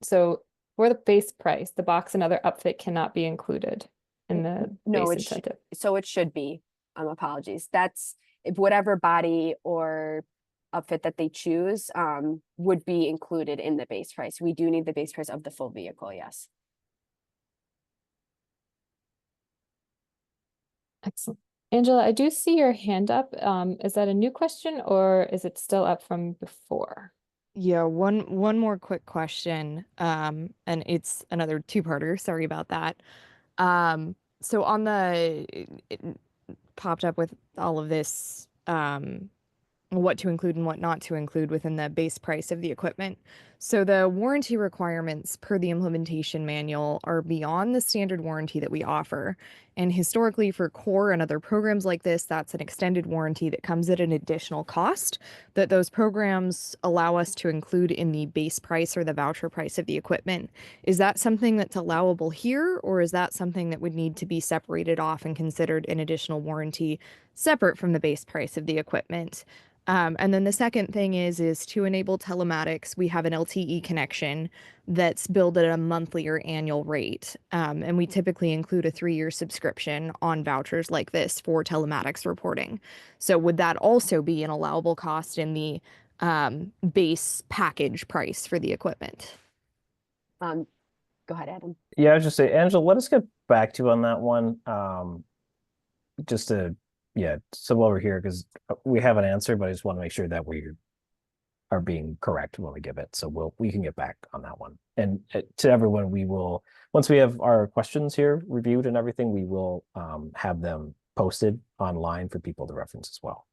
so for the base price, the box and other upfit cannot be included in the No, base incentive? So it should be, apologies. That's if whatever body or outfit that they choose would be included in the base price. We do need the base price of the full vehicle, yes. Excellent. Angela, I do see your hand up. Is that a new question or is it still up from before? Yeah, one more quick question. And it's another two-parter. Sorry about that. So on the it popped up with all of this what to include and what not to include within the base price of the equipment. So the warranty requirements per the implementation manual are beyond the standard warranty that we offer. And historically for core and other programs like this, that's an extended warranty that comes at an additional cost that those programs allow us to include in the base price or the voucher price of the equipment. Is that something that's allowable here, or is that something that would need to be separated off and considered an additional warranty separate from the base price of the equipment? And then the second thing is to enable telematics, we have an LTE connection that's billed at a monthly or annual rate. And we typically include a 3-year subscription on vouchers like this for telematics reporting. So would that also be an allowable cost in the base package price for the equipment? Go ahead, Adam. Yeah, I was just saying, Angela, let us get back to you on that one. Just to, yeah, so over here, because we have an answer, but I just want to make sure that we are being correct when we give it. So we can get back on that one. And to everyone, we will, once we have our questions here reviewed and everything, we will have them posted online for people to reference as well.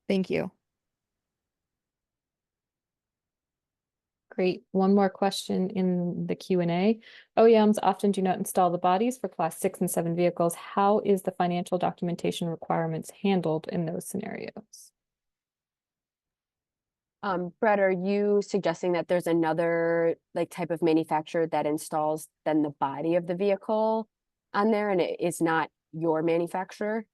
Thank you. Great. One more question in the Q&A. OEMs often do not install the bodies for class 6 and 7 vehicles. How is the financial documentation requirements handled in those scenarios? Brett, are you suggesting that there's another like type of manufacturer that installs then the body of the vehicle on there and it is not your manufacturer?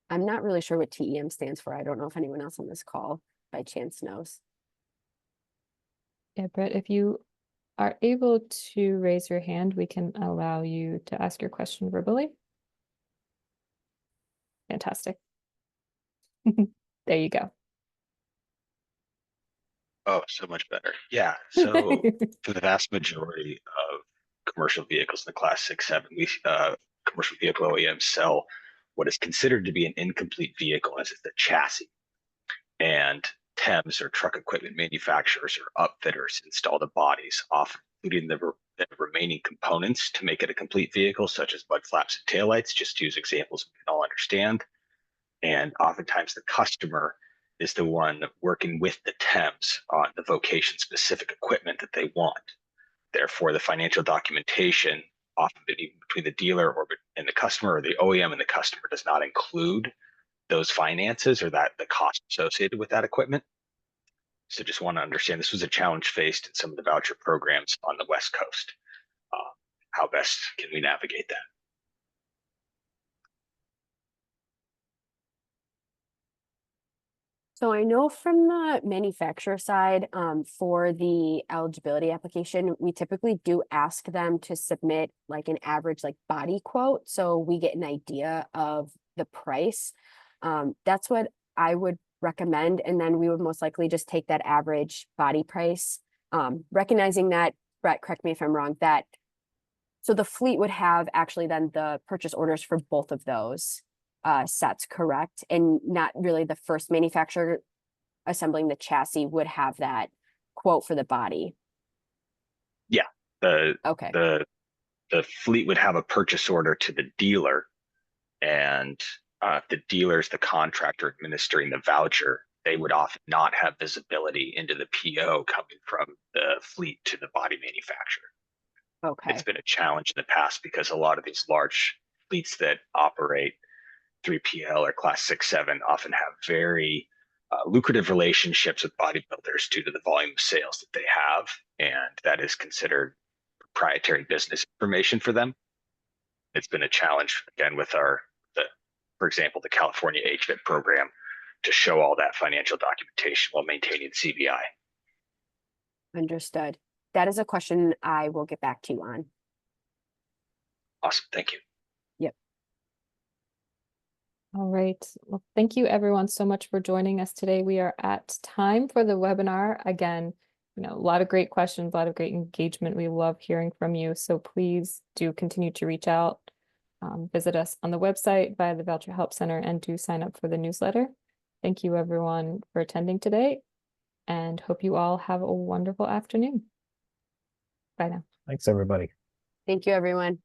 I'm not really sure what TEM stands for. I don't know if anyone else on this call by chance knows. Yeah, Brett, if you are able to raise your hand, we can allow you to ask your question verbally. Fantastic. There you go. Oh, so much better. Yeah. So for the vast majority of commercial vehicles in the class 6, 7, we commercial vehicle OEMs sell what is considered to be an incomplete vehicle as it's the chassis. And TEMs or truck equipment manufacturers or upfitters install the bodies, often including the remaining components to make it a complete vehicle, such as mud flaps and taillights, just to use examples we can all understand. And oftentimes the customer is the one working with the TEMs on the vocation specific equipment that they want. Therefore, the financial documentation, often between the dealer and the customer, or the OEM and the customer, does not include those finances or that the cost associated with that equipment. So just want to understand this was a challenge faced in some of the voucher programs on the West Coast. How best can we navigate that? So I know from the manufacturer side, for the eligibility application, we typically do ask them to submit like an average like body quote, so we get an idea of the price. That's what I would recommend, and then we would most likely just take that average body price. Recognizing that, Brett, correct me if I'm wrong, that so the fleet would have actually then the purchase orders for both of those sets, correct? And not really the first manufacturer assembling the chassis would have that quote for the body. Yeah, Okay. the fleet would have a purchase order to the dealer, and if the dealer's the contractor administering the voucher, they would often not have visibility into the PO coming from the fleet to the body manufacturer. Okay. It's been a challenge in the past because a lot of these large fleets that operate 3PL or Class 6-7 often have very lucrative relationships with bodybuilders due to the volume of sales that they have, and that is considered proprietary business information for them. It's been a challenge again with for example, the California HVIP program to show all that financial documentation while maintaining CBI. Understood. That is a question I will get back to you on. Awesome, thank you. Yep. All right. Well, thank you everyone so much for joining us today. We are at time for the webinar. Again, a lot of great questions, a lot of great engagement. We love hearing from you. So please do continue to reach out. Visit us on the website via the Voucher Help Center and do sign up for the newsletter. Thank you everyone for attending today and hope you all have a wonderful afternoon. Bye now. Thanks, everybody. Thank you, everyone.